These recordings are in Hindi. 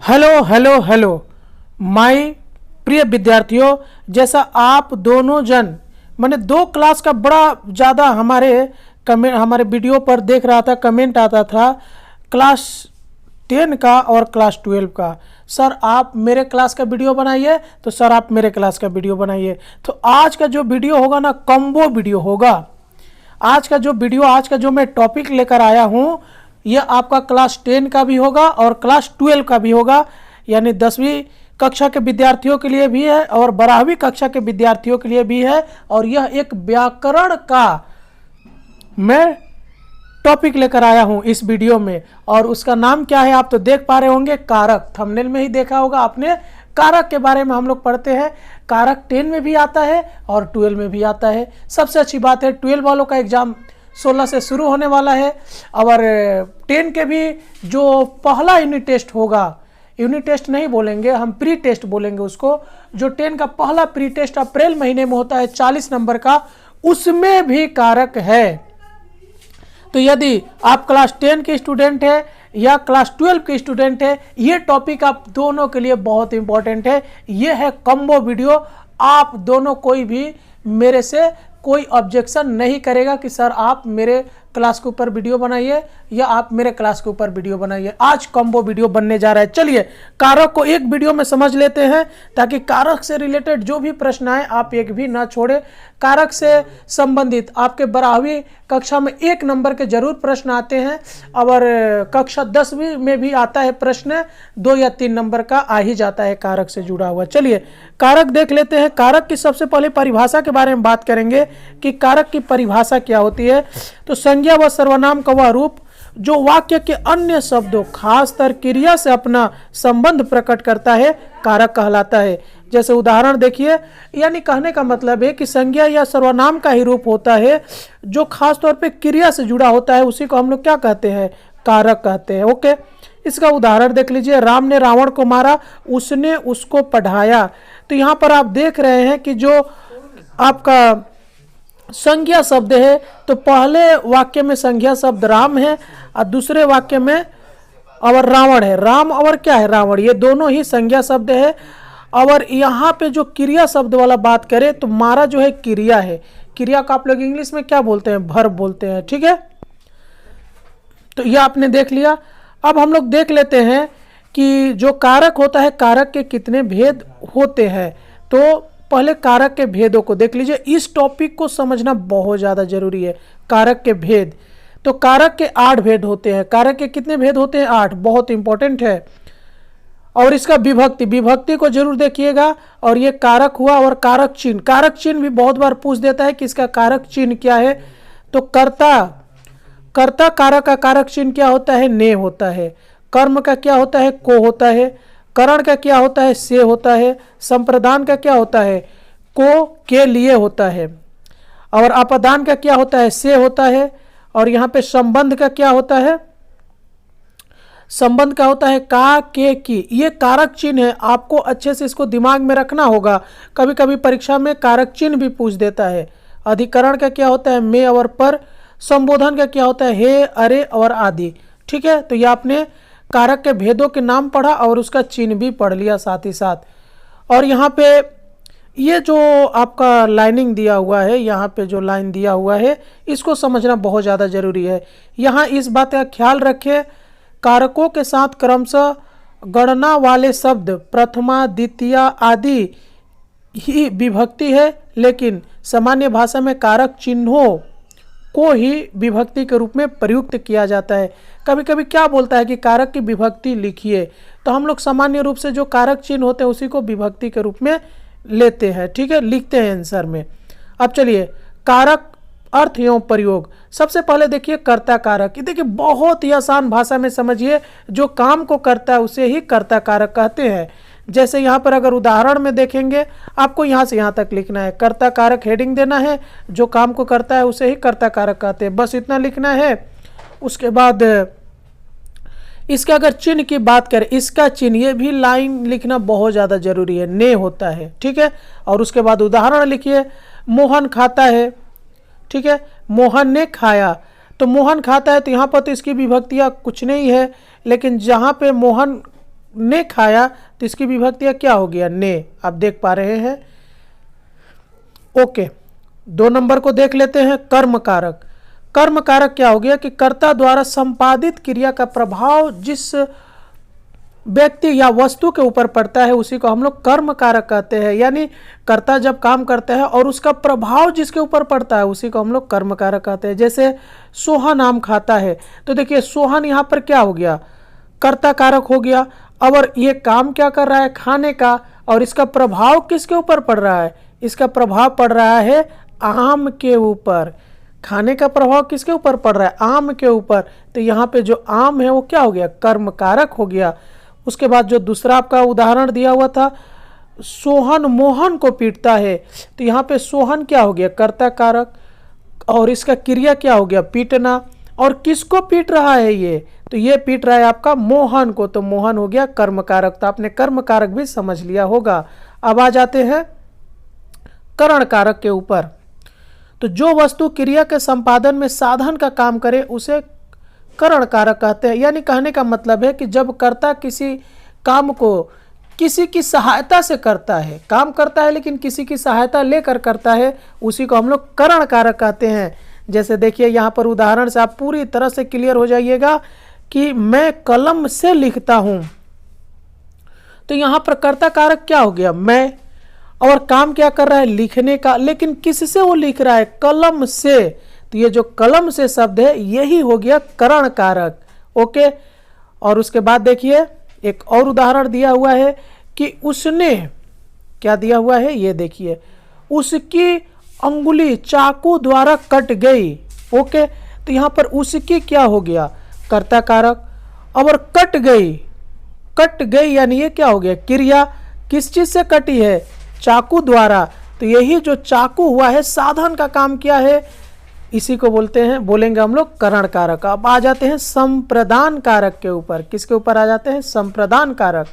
हेलो हेलो हेलो माय प्रिय विद्यार्थियों, जैसा आप दोनों जन मैंने दो क्लास का बड़ा ज़्यादा हमारे वीडियो पर देख रहा था, कमेंट आता था क्लास 10 का और क्लास 12 का। सर आप मेरे क्लास का वीडियो बनाइए, तो सर आप मेरे क्लास का वीडियो बनाइए। तो आज का जो वीडियो होगा ना, कॉम्बो वीडियो होगा। आज का जो मैं टॉपिक लेकर आया हूँ, यह आपका क्लास 10 का भी होगा और क्लास 12 का भी होगा, यानी 10वीं कक्षा के विद्यार्थियों के लिए भी है और 12वीं कक्षा के विद्यार्थियों के लिए भी है। और यह एक व्याकरण का मैं टॉपिक लेकर आया हूं इस वीडियो में, और उसका नाम क्या है आप तो देख पा रहे होंगे, कारक। थंबनेल में ही देखा होगा आपने। कारक के बारे में हम लोग पढ़ते हैं। कारक 10 में भी आता है और 12 में भी आता है। सबसे अच्छी बात है 12 वालों का एग्जाम 16 से शुरू होने वाला है, और 10 के भी जो पहला यूनिट टेस्ट होगा, यूनिट टेस्ट नहीं बोलेंगे हम, प्री टेस्ट बोलेंगे उसको। जो 10 का पहला प्री टेस्ट अप्रैल महीने में होता है 40 नंबर का, उसमें भी कारक है। तो यदि आप क्लास 10 के स्टूडेंट है या क्लास 12 के स्टूडेंट है, ये टॉपिक आप दोनों के लिए बहुत इंपॉर्टेंट है। ये है कॉम्बो वीडियो। आप दोनों कोई भी मेरे से कोई ऑब्जेक्शन नहीं करेगा कि सर आप मेरे क्लास के ऊपर वीडियो बनाइए या आप मेरे क्लास के ऊपर वीडियो बनाइए। आज कॉम्बो वीडियो बनने जा रहा है। चलिए कारक को एक वीडियो में समझ लेते हैं, ताकि कारक से रिलेटेड जो भी प्रश्न आए आप एक भी ना छोड़े। कारक से संबंधित आपके 12वीं कक्षा में 1 नंबर के जरूर प्रश्न आते हैं, और कक्षा 10वीं में भी आता है प्रश्न, 2 या 3 नंबर का आ ही जाता है कारक से जुड़ा हुआ। चलिए कारक देख लेते हैं। कारक की सबसे पहले परिभाषा के बारे में बात करेंगे कि कारक की परिभाषा क्या होती है। तो संज्ञा व सर्वनाम का वह रूप जो वाक्य के अन्य शब्दों खासकर क्रिया से अपना संबंध प्रकट करता है, कारक कहलाता है। जैसे उदाहरण देखिए, यानी कहने का मतलब है कि संज्ञा या सर्वनाम का ही रूप होता है जो खास तौर पे क्रिया से जुड़ा होता है, उसी को हम लोग क्या कहते हैं, कारक कहते हैं। ओके, इसका उदाहरण देख लीजिए। राम ने रावण को मारा, उसने उसको पढ़ाया। तो यहाँ पर आप देख रहे हैं कि जो आपका संज्ञा शब्द है, तो पहले वाक्य में संज्ञा शब्द राम है और दूसरे वाक्य में और रावण है। राम और क्या है, रावण, ये दोनों ही संज्ञा शब्द है। और यहाँ पे जो क्रिया शब्द वाला बात करें तो मारा जो है क्रिया है। क्रिया को आप लोग इंग्लिश में क्या बोलते हैं, वर्ब बोलते हैं। ठीक है, तो ये आपने देख लिया। अब हम लोग देख लेते हैं कि जो कारक होता है, कारक के कितने भेद होते हैं। तो पहले कारक के भेदों को देख लीजिए। इस टॉपिक को समझना बहुत ज़्यादा जरूरी है, कारक के भेद। तो कारक के 8 भेद होते हैं। कारक के कितने भेद होते हैं, 8, बहुत इंपॉर्टेंट है। और इसका विभक्ति को जरूर देखिएगा। और ये कारक हुआ। और कारक चिन्ह भी बहुत बार पूछ देता है कि इसका कारक चिन्ह क्या है। तो कर्ता कारक का कारक चिन्ह क्या होता है, ने होता है। कर्म का क्या होता है, को होता है। करण का क्या होता है, से होता है। संप्रदान का क्या होता है, को के लिए होता है। और अपदान का क्या होता है, से होता है। और यहाँ पे संबंध का क्या होता है, संबंध का होता है का, के, की। ये कारक चिन्ह है, आपको अच्छे से इसको दिमाग में रखना होगा। कभी कभी परीक्षा में कारक चिन्ह भी पूछ देता है। अधिकरण का क्या होता है, में और पर। संबोधन का क्या होता है, हे, अरे और आदि। ठीक है, तो ये आपने कारक के भेदों के नाम पढ़ा और उसका चिन्ह भी पढ़ लिया साथ ही साथ। और यहाँ पे ये जो आपका लाइनिंग दिया हुआ है, यहाँ पे जो लाइन दिया हुआ है, इसको समझना बहुत ज़्यादा जरूरी है। यहाँ इस बात का ख्याल रखें, कारकों के साथ क्रमशः गणना वाले शब्द प्रथमा, द्वितीय आदि ही विभक्ति है, लेकिन सामान्य भाषा में कारक चिन्हों को ही विभक्ति के रूप में प्रयुक्त किया जाता है। कभी कभी क्या बोलता है कि कारक की विभक्ति लिखिए, तो हम लोग सामान्य रूप से जो कारक चिन्ह होते हैं उसी को विभक्ति के रूप में लेते हैं। ठीक है, लिखते हैं आंसर में। अब चलिए कारक अर्थ एवं प्रयोग। सबसे पहले देखिए कर्ता कारक। देखिए बहुत ही आसान भाषा में समझिए, जो काम को करता है उसे ही कर्ता कारक कहते हैं। जैसे यहाँ पर अगर उदाहरण में देखेंगे, आपको यहाँ से यहाँ तक लिखना है, कर्ता कारक हेडिंग देना है, जो काम को करता है उसे ही कर्ता कारक कहते हैं, बस इतना लिखना है। उसके बाद इसका अगर चिन्ह की बात करें, इसका चिन्ह, ये भी लाइन लिखना बहुत ज़्यादा जरूरी है, ने होता है। ठीक है, और उसके बाद उदाहरण लिखिए, मोहन खाता है। ठीक है, मोहन ने खाया। तो मोहन खाता है, तो यहाँ पर तो इसकी विभक्तियाँ कुछ नहीं है, लेकिन जहाँ पे मोहन ने खाया तो इसकी विभक्तियाँ क्या हो गया, ने। आप देख पा रहे हैं। ओके, 2 नंबर को देख लेते हैं, कर्म कारक। कर्म कारक क्या हो गया कि कर्ता द्वारा संपादित क्रिया का प्रभाव जिस व्यक्ति या वस्तु के ऊपर पड़ता है उसी को हम लोग कर्म कारक कहते हैं। यानी कर्ता जब काम करता है और उसका प्रभाव जिसके ऊपर पड़ता है उसी को हम लोग कर्म कारक कहते हैं। जैसे सोहन आम खाता है, तो देखिए सोहन यहाँ पर क्या हो गया, कर्ता कारक हो गया। और ये काम क्या कर रहा है, खाने का, और इसका प्रभाव किसके ऊपर पड़ रहा है, इसका प्रभाव पड़ रहा है आम के ऊपर। खाने का प्रभाव किसके ऊपर पड़ रहा है, आम के ऊपर। तो यहाँ पे जो आम है वो क्या हो गया, कर्म कारक हो गया। उसके बाद जो दूसरा आपका उदाहरण दिया हुआ था, सोहन मोहन को पीटता है, तो यहाँ पे सोहन क्या हो गया, कर्ता कारक, और इसका क्रिया क्या हो गया, पीटना। और किसको पीट रहा है ये, तो ये पीट रहा है आपका मोहन को, तो मोहन हो गया कर्म कारक। तो आपने कर्म कारक भी समझ लिया होगा। अब आ जाते हैं करण कारक के ऊपर। तो जो वस्तु क्रिया के संपादन में साधन का काम करे उसे करण कारक कहते हैं। यानी कहने का मतलब है कि जब कर्ता किसी काम को किसी की सहायता से करता है, काम करता है लेकिन किसी की सहायता लेकर करता है, उसी को हम लोग करण कारक कहते हैं। जैसे देखिए यहाँ पर उदाहरण से आप पूरी तरह से क्लियर हो जाइएगा कि मैं कलम से लिखता हूं, तो यहाँ पर कर्ता कारक क्या हो गया, मैं, और काम क्या कर रहा है, लिखने का, लेकिन किससे वो लिख रहा है, कलम से। तो ये जो कलम से शब्द है यही हो गया करण कारक। ओके, और उसके बाद देखिए एक और उदाहरण दिया हुआ है कि उसने क्या दिया हुआ है, ये देखिए, उसकी अंगुली चाकू द्वारा कट गई। ओके, तो यहाँ पर उसकी क्या हो गया, कर्ता कारक। और कट गई, कट गई यानी ये क्या हो गया, क्रिया। किस चीज से कटी है, चाकू द्वारा। तो यही जो चाकू हुआ है साधन का काम किया है, इसी को बोलते हैं, बोलेंगे हम लोग करण कारक। अब आ जाते हैं संप्रदान कारक के ऊपर। किसके ऊपर आ जाते हैं, संप्रदान कारक।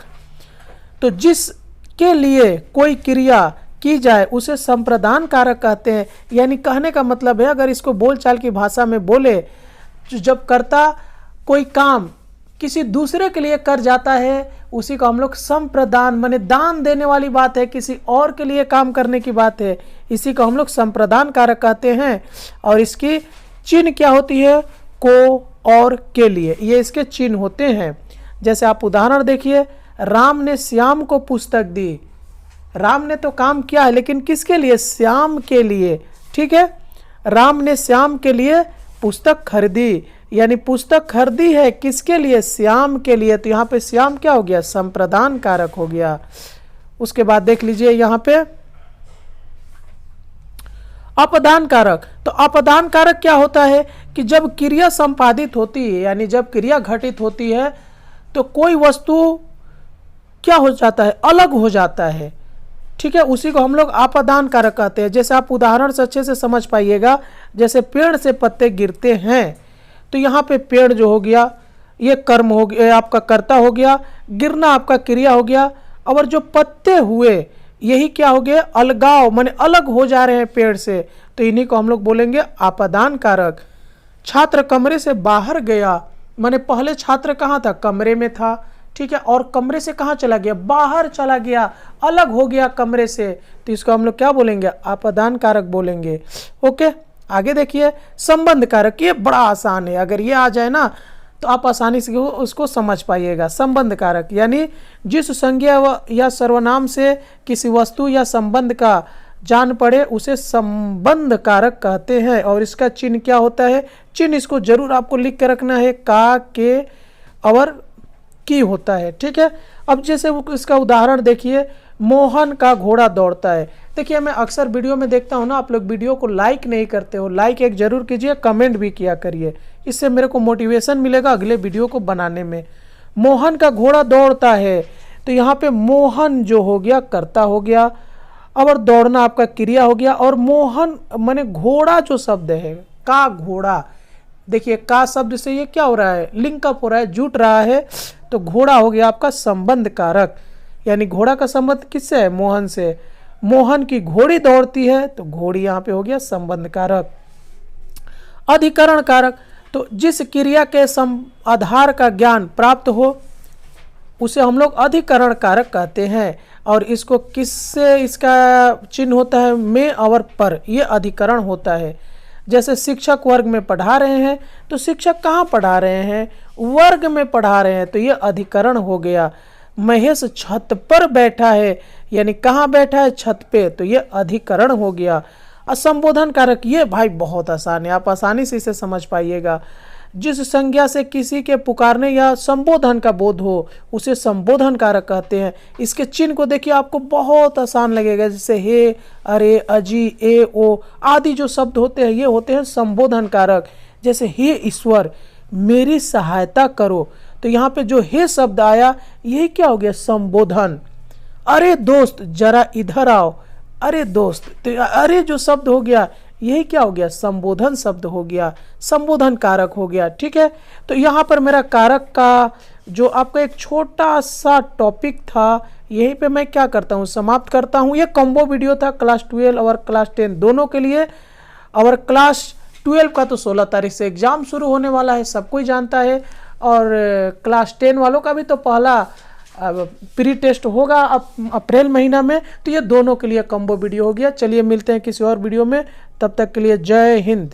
तो जिसके लिए कोई क्रिया की जाए उसे संप्रदान कारक कहते हैं। यानी कहने का मतलब है, अगर इसको बोलचाल की भाषा में बोले, जब कर्ता कोई काम किसी दूसरे के लिए कर जाता है उसी को हम लोग संप्रदान, माने दान देने वाली बात है, किसी और के लिए काम करने की बात है, इसी को हम लोग संप्रदान कारक कहते हैं। और इसकी चिन्ह क्या होती है, को और के लिए, ये इसके चिन्ह होते हैं। जैसे आप उदाहरण देखिए, राम ने श्याम को पुस्तक दी। राम ने तो काम किया है लेकिन किसके लिए, श्याम के लिए। ठीक है, राम ने श्याम के लिए पुस्तक खरीदी, यानी पुस्तक खरीदी है किसके लिए, श्याम के लिए। तो यहाँ पे श्याम क्या हो गया, संप्रदान कारक हो गया। उसके बाद देख लीजिए यहाँ पे अपदान कारक। तो अपदान कारक क्या होता है कि जब क्रिया संपादित होती है, यानी जब क्रिया घटित होती है तो कोई वस्तु क्या हो जाता है, अलग हो जाता है। ठीक है, उसी को हम लोग अपदान कारक कहते हैं। जैसे आप उदाहरण से अच्छे से समझ पाइएगा, जैसे पेड़ से पत्ते गिरते हैं, तो यहाँ पे पेड़ जो हो गया ये कर्म हो गया, आपका कर्ता हो गया, गिरना आपका क्रिया हो गया। और जो पत्ते हुए यही क्या हो गया, अलगाव, माने अलग हो जा रहे हैं पेड़ से, तो इन्हीं को हम लोग बोलेंगे अपदान कारक। छात्र कमरे से बाहर गया, माने पहले छात्र कहाँ था, कमरे में था। ठीक है, और कमरे से कहाँ चला गया, बाहर चला गया, अलग हो गया कमरे से, तो इसको हम लोग क्या बोलेंगे, अपदान कारक बोलेंगे। ओके, आगे देखिए संबंध कारक। ये बड़ा आसान है, अगर ये आ जाए ना तो आप आसानी से उसको समझ पाइएगा। संबंध कारक यानी जिस संज्ञा या सर्वनाम से किसी वस्तु या संबंध का जान पड़े उसे संबंध कारक कहते हैं। और इसका चिन्ह क्या होता है, चिन्ह इसको जरूर आपको लिख के रखना है, का, के और की होता है। ठीक है, अब जैसे इसका उदाहरण देखिए, मोहन का घोड़ा दौड़ता है। देखिए मैं अक्सर वीडियो में देखता हूँ ना, आप लोग वीडियो को लाइक नहीं करते हो, लाइक एक जरूर कीजिए, कमेंट भी किया करिए, इससे मेरे को मोटिवेशन मिलेगा अगले वीडियो को बनाने में। मोहन का घोड़ा दौड़ता है, तो यहाँ पे मोहन जो हो गया कर्ता हो गया, और दौड़ना आपका क्रिया हो गया। और मोहन माने घोड़ा जो शब्द है, का घोड़ा, देखिए का शब्द से ये क्या हो रहा है, लिंकअप हो रहा है, जुट रहा है, तो घोड़ा हो गया आपका संबंध कारक। यानी घोड़ा का संबंध किससे है, मोहन से। मोहन की घोड़ी दौड़ती है, तो घोड़ी यहाँ पे हो गया संबंध कारक। अधिकरण कारक, तो जिस क्रिया के आधार का ज्ञान प्राप्त हो उसे हम लोग अधिकरण कारक कहते हैं। और इसको किससे इसका चिन्ह होता है, में और पर, ये अधिकरण होता है। जैसे शिक्षक वर्ग में पढ़ा रहे हैं तो शिक्षक कहाँ पढ़ा रहे हैं, वर्ग में पढ़ा रहे हैं, तो ये अधिकरण हो गया। महेश छत पर बैठा है, यानी कहाँ बैठा है, छत पे, तो ये अधिकरण हो गया। असंबोधन कारक, ये भाई बहुत आसान है, आप आसानी से इसे समझ पाइएगा। जिस संज्ञा से किसी के पुकारने या संबोधन का बोध हो उसे संबोधन कारक कहते हैं। इसके चिन्ह को देखिए, आपको बहुत आसान लगेगा, जैसे हे, अरे, अजी, ए, ओ आदि जो शब्द होते हैं ये होते हैं संबोधन कारक। जैसे हे ईश्वर मेरी सहायता करो, तो यहाँ पे जो हे शब्द आया यही क्या हो गया, संबोधन। अरे दोस्त जरा इधर आओ, अरे दोस्त, तो अरे जो शब्द हो गया यही क्या हो गया, संबोधन शब्द हो गया, संबोधन कारक हो गया। ठीक है, तो यहाँ पर मेरा कारक का जो आपका एक छोटा सा टॉपिक था यहीं पे मैं क्या करता हूँ, समाप्त करता हूँ। ये कॉम्बो वीडियो था क्लास 12 और क्लास 10 दोनों के लिए। और क्लास 12 का तो 16 तारीख से एग्ज़ाम शुरू होने वाला है, सब कोई जानता है। और क्लास 10 वालों का भी तो पहला प्री टेस्ट होगा अप्रैल महीना में। तो ये दोनों के लिए कॉम्बो वीडियो हो गया। चलिए मिलते हैं किसी और वीडियो में, तब तक के लिए जय हिंद।